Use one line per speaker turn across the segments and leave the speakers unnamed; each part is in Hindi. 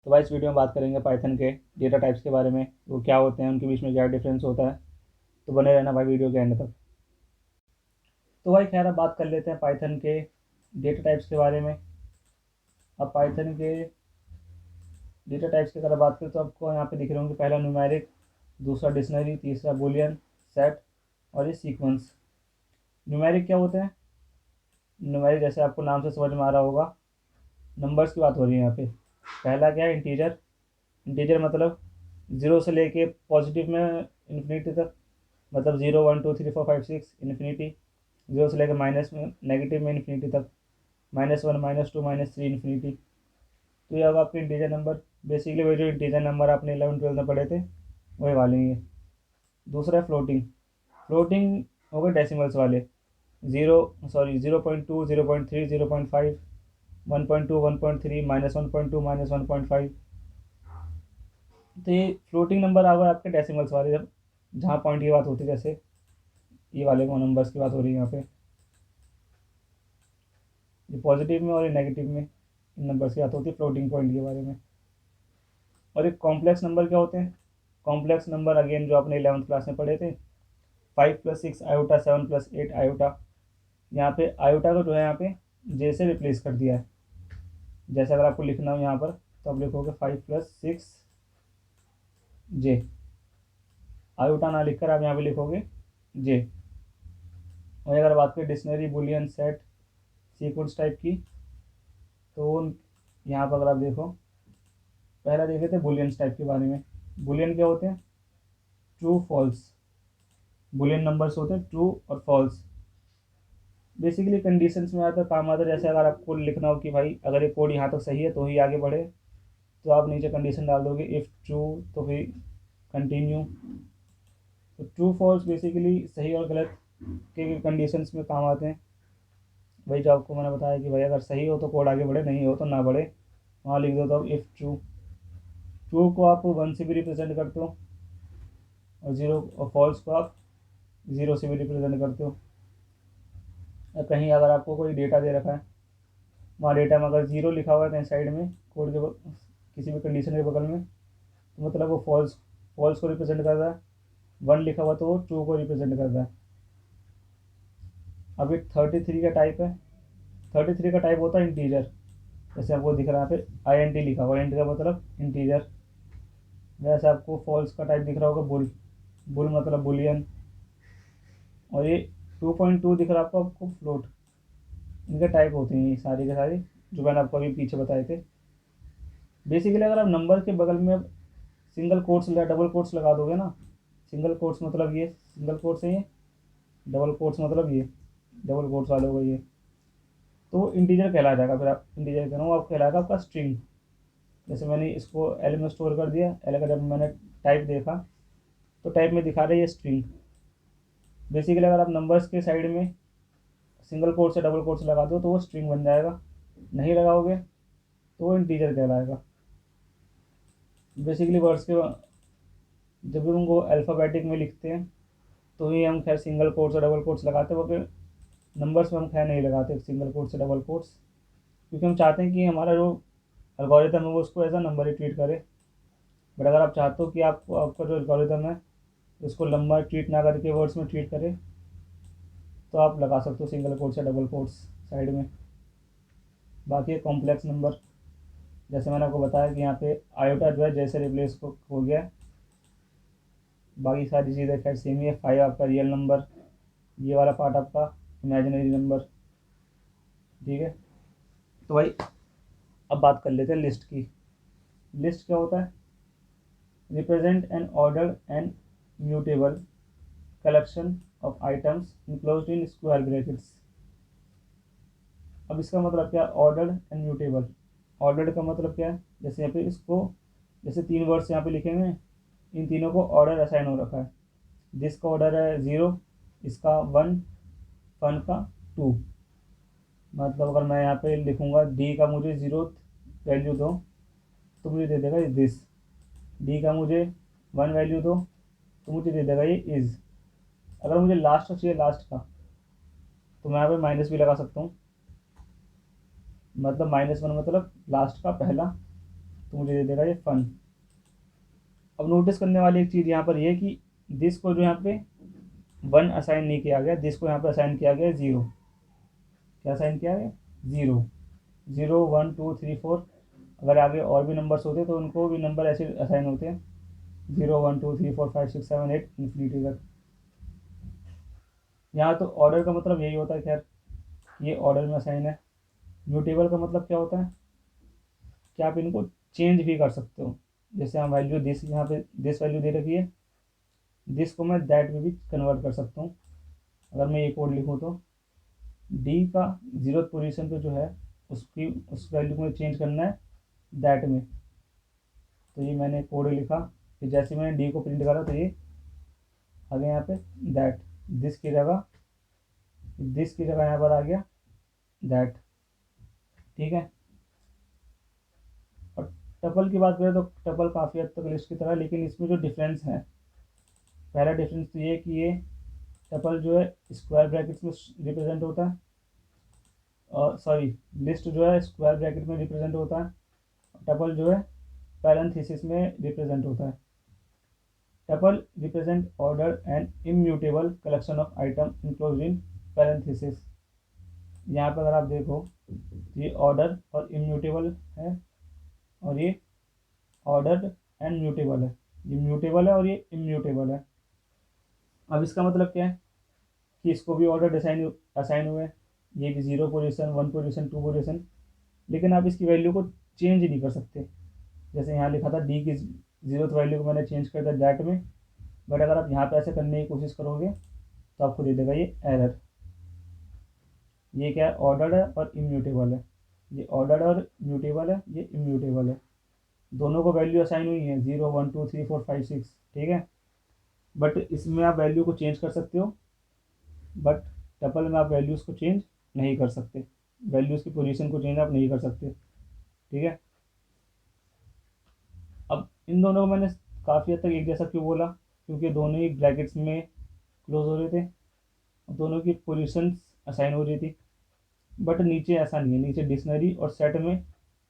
तो भाई इस वीडियो में बात करेंगे पाइथन के डेटा टाइप्स के बारे में, वो क्या होते हैं, उनके बीच में क्या डिफरेंस होता है। तो बने रहना भाई वीडियो के एंड तक। तो भाई खैर अब बात कर लेते हैं पाइथन के डेटा टाइप्स के बारे में। अब पाइथन के डेटा टाइप्स की अगर बात करें तो आपको यहाँ पे दिख रहे होंगे, पहला न्यूमेरिक, दूसरा डिक्शनरी, तीसरा बूलियन, सेट और ये सीक्वेंस। न्यूमेरिक क्या होते हैं? न्यूमेरिक जैसे आपको नाम से समझ में आ रहा होगा, नंबर्स की बात हो रही है यहाँ पे। पहला क्या है? इंटीजर। इंटीजर मतलब ज़ीरो से लेके पॉजिटिव में इन्फिनिटी तक, मतलब 0 1 2 3 4 5 6 इन्फिनिटी। जीरो से लेकर माइनस में, नेगेटिव में इन्फिनिटी तक, -1 -2 -3 इन्फिनिटी। तो ये होगा आपके इंटीजर नंबर। बेसिकली वही जो इंटीजर नंबर आपने 11 12 में पढ़े थे वही वाले ही हैं। दूसरा है फ्लोटिंग। फ्लोटिंग हो गए डेसिमल्स वाले, 0.2 0.3 0.5 1.2 1.3 -1.2 -1.5। तो ये फ्लोटिंग नंबर आ गए आपके डेसिमल्स वाले, जब जहाँ पॉइंट की बात होती है, जैसे ये वाले को नंबर्स की बात हो रही है यहाँ पे, ये पॉजिटिव में और ये नेगेटिव में इन नंबर्स की बात होती है फ्लोटिंग पॉइंट के बारे में। और एक कॉम्प्लेक्स नंबर क्या होते हैं? कॉम्प्लेक्स नंबर अगेन जो आपने 11th क्लास में पढ़े थे, 5 + 6 आयोटा, 7 + 8 आयोटा। यहाँ पे आयोटा को जो है यहाँ पे जे से रिप्लेस कर दिया है। जैसे अगर आपको लिखना हो यहाँ पर तो आप लिखोगे 5 + 6 जे। आयोटा ना लिखकर आप यहाँ पे लिखोगे जे। और अगर बात करें dictionary, Boolean, set, sequence type की, तो यहाँ पर अगर आप देखो, पहला देखे थे बुलियंस टाइप के बारे में। बुलियन क्या होते हैं? True false. बुलियन नंबर्स होते हैं ट्रू और फॉल्स। बेसिकली कंडीशंस में आता काम आता है। जैसे अगर आपको लिखना हो कि भाई अगर ये कोड यहाँ तक सही है तो ही आगे बढ़े, तो आप नीचे कंडीशन डाल दोगे इफ़ ट्रू, तो फिर कंटिन्यू। तो ट्रू फॉल्स बेसिकली सही और गलत के कंडीशंस में काम आते हैं। वही जो आपको मैंने बताया कि भाई अगर सही हो तो कोड आगे बढ़े, नहीं हो तो ना बढ़े। वहाँ लिख दो तो इफ़ ट्रू। ट्रू को आप 1 से भी रिप्रेजेंट करते हो, और ज़ीरो और फॉल्स को आप 0 से भी रिप्रेजेंट करते हो। या कहीं अगर आपको कोई डेटा दे रखा है, वहाँ डेटा में अगर 0 लिखा हुआ है कहीं साइड में कोड के किसी भी कंडीशन के बगल में, तो मतलब वो फॉल्स फॉल्स को रिप्रेजेंट कर रहा है। 1 लिखा हुआ तो वो ट्रू को रिप्रेजेंट कर रहा है। अब एक 33 का टाइप है। 33 का टाइप होता है इंटीजर। जैसे आपको दिख रहा है यहाँ पे INT लिखा हुआ, INT का मतलब इंटीजर। वैसे आपको फॉल्स का टाइप दिख रहा होगा बुल। बुल मतलब बुलियन। और ये 2.2 दिख रहा है आपको फ्लोट। इनके टाइप होते हैं ये सारे के सारे, जो मैंने आपको अभी पीछे बताए थे। बेसिकली अगर आप नंबर के बगल में सिंगल कोट्स या डबल कोट्स लगा दोगे ना, सिंगल कोट्स मतलब ये सिंगल कोट्स है, ये डबल कोट्स मतलब ये डबल कोट्स वाले हो ये, तो इंटीजर कहला जाएगा। फिर आप इंटीजर कह रहा हूँ, आप कहलाएगा आपका स्ट्रिंग। जैसे मैंने इसको एल में स्टोर कर दिया, एल का जब मैंने टाइप देखा तो टाइप में दिखा रहा है ये स्ट्रिंग। बेसिकली अगर आप नंबर्स के साइड में सिंगल कोट्स या डबल कोट्स लगा दो तो वो स्ट्रिंग बन जाएगा, नहीं लगाओगे तो वो इंटीजर कहलाएगा। बेसिकली वर्ड्स के जब भी उनको अल्फ़ाबेटिक में लिखते हैं तो ही हम खैर सिंगल कोट्स और डबल कोट्स लगाते हैं, वो नंबर्स में हम खैर नहीं लगाते सिंगल कोट्स या डबल कोट्स, क्योंकि हम चाहते हैं कि हमारा जो एल्गोरिथम है वो उसको एज अ नंबर ही ट्रीट करे। बट अगर आप चाहते हो कि आपको आपका जो एल्गोरिथम है उसको लंबा ट्रीट ना करके वर्ड्स में ट्रीट करे, तो आप लगा सकते हो सिंगल कोट्स या डबल कोट्स साइड में। बाकी कॉम्प्लेक्स नंबर, जैसे मैंने आपको बताया कि यहाँ पे आयोटा जो है जैसे रिप्लेस हो गया। बाकी सारी चीज़ें खैर सेम ही है। 5 आपका रियल नंबर, ये वाला पार्ट आपका इमेजिनरी नंबर। ठीक है, तो भाई अब बात कर लेते हैं लिस्ट की। लिस्ट क्या होता है? Represent N order and mutable collection of items enclosed in square brackets. अब इसका मतलब क्या है? Ordered and mutable. ऑर्डर्ड का मतलब क्या है? जैसे यहाँ पे इसको, जैसे 3 वर्ड्स यहाँ पे लिखेंगे, इन तीनों को ऑर्डर असाइन हो रखा है। जिसका ऑर्डर है 0, इसका 1, फन का 2। मतलब अगर मैं यहाँ पे लिखूँगा डी का मुझे 0 वैल्यू दो तो मुझे दे देगा दिस। डी का मुझे 1 वैल्यू दो तो मुझे दे देगा ये इज़। अगर मुझे लास्ट चाहिए लास्ट का, तो मैं यहाँ पे माइनस भी लगा सकता हूँ। मतलब -1 मतलब लास्ट का पहला, तो मुझे दे देगा ये फन। अब नोटिस करने वाली एक चीज़ यहाँ पर ये कि दिस को जो यहाँ पे 1 असाइन नहीं किया गया, दिस को यहाँ पे असाइन किया गया 0। क्या असाइन किया गया? 0। 0 1 2 3 4। अगर आगे और भी नंबर्स होते तो उनको भी नंबर ऐसे असाइन होते हैं, 0 1 2 3 4 5 6 7 8 इन्फिनिटी तक। यहाँ तो ऑर्डर का मतलब यही होता है, खैर ये ऑर्डर में असाइन है। म्यूटेबल का मतलब क्या होता है कि आप इनको चेंज भी कर सकते हो। जैसे हम वैल्यू दिस, यहाँ पे दिस वैल्यू दे रखी है, दिस को मैं दैट में भी कन्वर्ट कर सकता हूँ। अगर मैं ये कोड लिखूँ तो डी का 0th पोजीशन पे जो है उसकी उस वैल्यू को चेंज करना है दैट में। तो ये मैंने कोड लिखा कि जैसे मैंने डी को प्रिंट करा तो ये आ गया यहाँ पे दैट, दिस की जगह यहाँ पर आ गया दैट। ठीक है। और टपल की बात करें तो टपल काफ़ी हद तक लिस्ट की तरह, लेकिन इसमें जो डिफरेंस है, पहला डिफरेंस तो ये कि ये टपल जो है स्क्वायर ब्रैकेट्स में रिप्रेजेंट होता है, और सॉरी लिस्ट जो है स्क्वायर ब्रैकेट में रिप्रेजेंट होता है, टपल जो है पैरेंथेसिस में रिप्रेजेंट होता है। Tuple represent order and immutable collection of item enclosed in parenthesis. यहाँ पर अगर आप देखो ये ऑर्डर और इम्यूटेबल है, और ये ऑर्डर्ड एंड म्यूटेबल है। ये म्यूटेबल है और ये इम्यूटेबल है। अब इसका मतलब क्या है कि इसको भी ऑर्डर असाइन हुए हैं, ये भी 0 पोजीशन 1 पोजीशन 2 पोजीशन, लेकिन आप इसकी वैल्यू को चेंज नहीं कर सकते। जैसे यहाँ लिखा था डी की 0th वैल्यू को मैंने चेंज कर दिया दैट में, बट अगर आप यहाँ पे ऐसे करने की कोशिश करोगे तो आपको दे देगा ये एरर। ये क्या है? ऑर्डर्ड है और इम्यूटेबल है। ये ऑर्डर्ड और म्यूटेबल है, ये इम्यूटेबल है। दोनों को वैल्यू असाइन हुई है 0 1 2 3 4 5 6। ठीक है। बट इसमें आप वैल्यू को चेंज कर सकते हो, बट टपल में आप वैल्यूज़ को चेंज नहीं कर सकते, वैल्यूज़ की पोजीशन को चेंज आप नहीं कर सकते। ठीक है। अब इन दोनों को मैंने काफ़ी हद तक एक जैसा क्यों बोला, क्योंकि दोनों ही ब्रैकेट्स में क्लोज हो रहे थे, दोनों की पोजीशंस असाइन हो रही थी। बट नीचे ऐसा नहीं है, नीचे डिक्शनरी और सेट में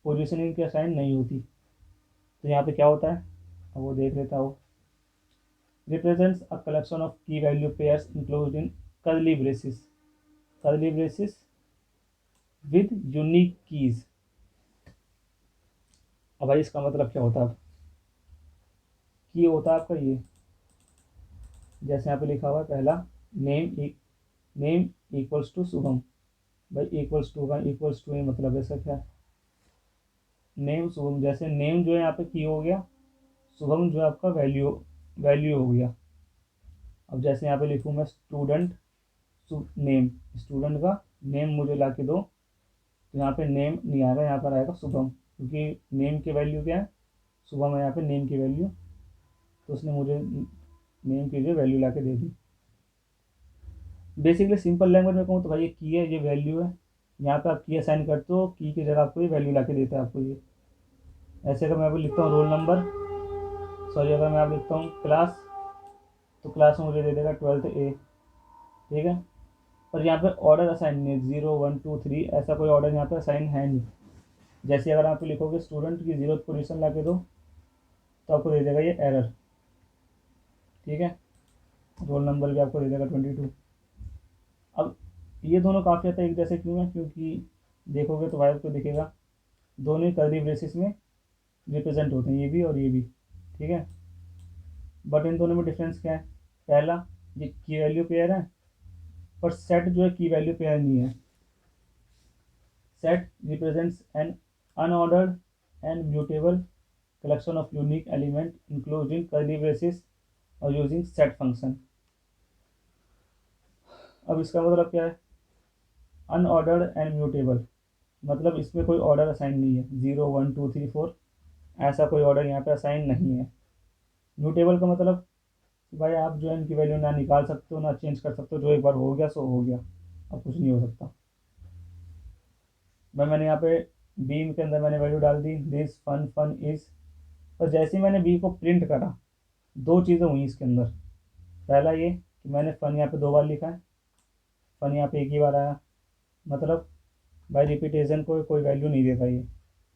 पोजीशन इनकी असाइन नहीं होती। तो यहाँ पे क्या होता है, अब वो देख लेता हो। रिप्रेजेंट्स अ कलेक्शन ऑफ की value pairs enclosed in curly braces, curly braces with unique keys. अब भाई इसका मतलब क्या होता है? की होता है आपका ये, जैसे यहाँ पे लिखा हुआ है पहला नेम इक्वल्स टू शुभम। भाई इक्वल्स टू का इक्वल्स टू मतलब ऐसा क्या? नेम शुभम, जैसे नेम जो है यहाँ पे की हो गया, शुभम जो है आपका वैल्यू वैल्यू हो गया। अब जैसे यहाँ पे लिखूँ मैं स्टूडेंट नेम, स्टूडेंट का नेम मुझे ला के दो, तो यहाँ पे नेम नहीं आएगा, यहाँ पर आएगा शुभम, क्योंकि नेम की वैल्यू क्या है? शुभम है यहाँ पे नेम की वैल्यू, तो उसने मुझे नेम की जो वैल्यू ला के दे दी। बेसिकली सिंपल लैंग्वेज में कहूँ तो भाई ये की है, ये वैल्यू है। यहाँ पे आप की असाइन करते हो, की की जगह आपको ये वैल्यू ला के देता है आपको ये। ऐसे अगर मैं अभी लिखता हूँ रोल नंबर, सॉरी अगर मैं आप लिखता हूँ क्लास, तो क्लास में मुझे दे देगा 12th A। ठीक है। पर यहाँ पे ऑर्डर असाइन नहीं है, 0 1 2 3 ऐसा कोई ऑर्डर यहाँ पे असाइन है नहीं। जैसे अगर आप लिखोगे स्टूडेंट की 0th पोजीशन ला के दो, तो आपको दे देगा ये एरर। ठीक है। रोल नंबर भी आपको दे देगा 22। अब ये दोनों काफ़ी हद तक एक जैसे क्यों है? क्योंकि देखोगे तो वायर को दिखेगा दोनों ही कर्ली ब्रेसेस में रिप्रेजेंट होते हैं, ये भी और ये भी। ठीक है। बट इन दोनों में डिफरेंस क्या है? पहला, ये की वैल्यू पेयर है, पर सेट जो है की वैल्यू पेयर नहीं है। Set represents an unordered and mutable collection of unique element including curly braces और यूजिंग सेट फंक्शन। अब इसका मतलब क्या है? अनऑर्डर्ड एंड म्यूटेबल मतलब इसमें कोई ऑर्डर असाइन नहीं है, 0 1 2 3 4 ऐसा कोई ऑर्डर यहाँ पे असाइन नहीं है। म्यूटेबल का मतलब भाई आप जो है इनकी वैल्यू ना निकाल सकते हो ना चेंज कर सकते हो, जो एक बार हो गया सो हो गया, अब कुछ नहीं हो सकता। मैंने यहाँ पे बी के अंदर मैंने वैल्यू डाल दी दिस फन फन इज, पर जैसे ही मैंने बी को प्रिंट करा, दो चीज़ें हुई इसके अंदर। पहला ये कि मैंने फन यहाँ पे 2 बार लिखा है, फन यहाँ पे एक ही बार आया, मतलब बाई रिपीटेशन को कोई वैल्यू नहीं देता ये।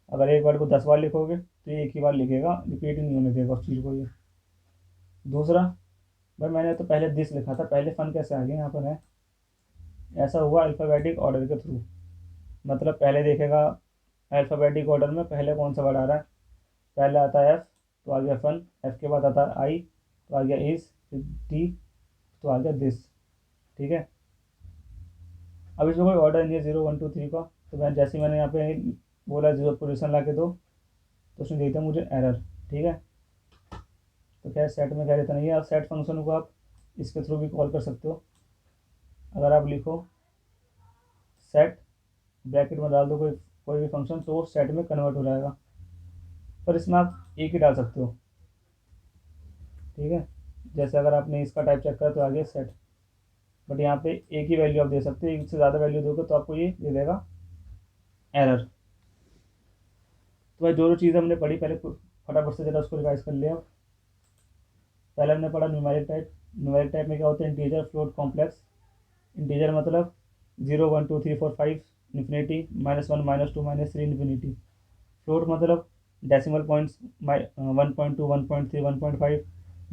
अगर एक वर्ड को 10 बार लिखोगे तो ये एक ही बार लिखेगा, रिपीट नहीं होने देगा उस चीज़ को ये। दूसरा, भाई मैंने तो पहले दिस लिखा था, पहले फन कैसे आ गया यहाँ पर है, ऐसा हुआ अल्फ़ाबेटिक ऑर्डर के थ्रू। मतलब पहले देखेगा अल्फ़ाबेटिक ऑर्डर में पहले कौन सा वर्ड आ रहा है, पहले आता है एफ़ तो आ गया फन, एफ़ के बाद आता है आई तो आ गया इज़, फिर टी तो आ गया दिस। ठीक है, अब इसमें कोई ऑर्डर नहीं है 0 1 2 3 का, तो मैं जैसे मैंने यहाँ पे बोला 0 पोजिशन ला के दो, तो उसने दे दिया मुझे एरर। ठीक है, तो क्या सेट में कह देता नहीं है। अब सेट फंक्शन को आप इसके थ्रू भी कॉल कर सकते हो। अगर आप लिखो सेट, ब्रैकेट में डाल दो कोई भी फंक्शन, तो वो सेट में कन्वर्ट हो जाएगा। पर इसमें आप एक ही डाल सकते हो। ठीक है, जैसे अगर आपने इसका टाइप चेक करा तो आ गया सेट, बट यहाँ पे एक ही वैल्यू आप दे सकते हो, एक से ज़्यादा वैल्यू दोगे तो आपको ये दे देगा एरर। तो भाई जो जो चीज़ हमने पढ़ी पहले फटाफट से जरा उसको रिवाइज कर लिया। पहले हमने पढ़ा न्यूमेरिक टाइप। न्यूमेरिक टाइप में क्या होता है, इंटीजर, फ्लोट, कॉम्प्लेक्स। इंटीजर मतलब 0 1 2 3 4 5 इन्फिनिटी, -1 -2 -3 इन्फिनिटी। फ्लोट मतलब डेसिमल पॉइंट्स 1.2 1.3 1.5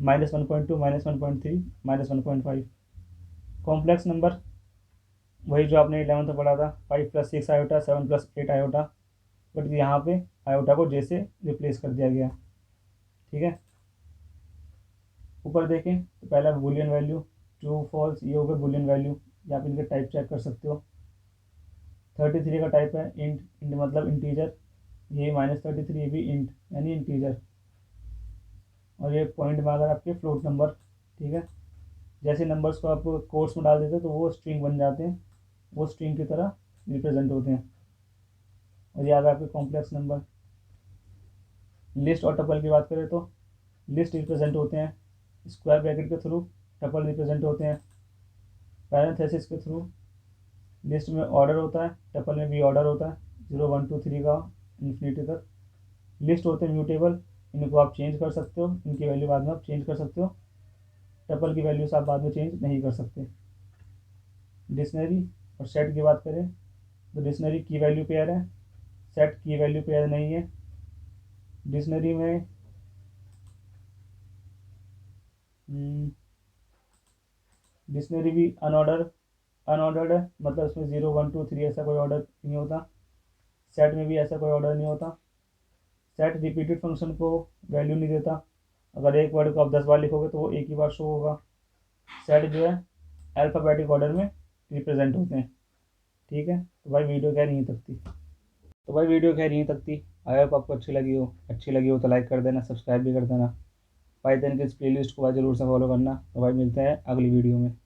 -1.2 -1.3 -1.5। कॉम्प्लेक्स नंबर वही जो आपने 11th में पढ़ा था, 5 + 6 आयोटा, 7 + 8 आयोटा, बट यहाँ पे आयोटा को जे से रिप्लेस कर दिया गया। ठीक है, ऊपर देखें तो पहला बुलियन वैल्यू, ट्रू फॉल्स, ये हो गए बुलियन वैल्यू। यहाँ पे इनके टाइप चेक कर सकते हो। 33 का टाइप है इंट, इंट मतलब इंटीजर, ये -33 ये भी इंट यानी इंटीजर। और ये पॉइंट में अगर आपके फ्लोट नंबर। ठीक है, जैसे नंबर्स को आप कोट्स में डाल देते हो तो वो स्ट्रिंग बन जाते हैं, वो स्ट्रिंग की तरह रिप्रेजेंट होते हैं। और ये आ गया आपके कॉम्प्लेक्स नंबर। लिस्ट और टपल की बात करें तो लिस्ट रिप्रेजेंट होते हैं स्क्वायर ब्रैकेट के थ्रू, टपल रिप्रेजेंट होते हैं पैरेंथेसिस के थ्रू। लिस्ट में ऑर्डर होता है, टपल में भी ऑर्डर होता है 0 1 2 3 का इन्फिनिटी तक। लिस्ट होते हैं म्यूटेबल, इनको आप चेंज कर सकते हो, इनकी वैल्यू बाद में आप चेंज कर सकते हो। टपल की वैल्यूज आप बाद में चेंज नहीं कर सकते। डिक्शनरी और सेट की बात करें तो डिक्शनरी की वैल्यू पेयर है, सेट की वैल्यू पेयर नहीं है। डिक्शनरी में डिक्शनरी भी अनऑर्डर्ड है, मतलब उसमें 0 1 2 3 ऐसा कोई ऑर्डर नहीं होता। सेट में भी ऐसा कोई ऑर्डर नहीं होता। सेट रिपीटेड फंक्शन को वैल्यू नहीं देता, अगर एक वर्ड को आप 10 बार लिखोगे तो वो एक ही बार शो होगा। सेट जो है अल्फ़ाबेटिक ऑर्डर में रिप्रेजेंट होते हैं। ठीक है, तो भाई वीडियो खैर यहीं तक थी। आई होप आपको अच्छी लगी हो तो लाइक कर देना, सब्सक्राइब भी कर देना। पाइथन की इस प्लेलिस्ट को भाई ज़रूर से फॉलो करना। तो भाई मिलते हैं अगली वीडियो में।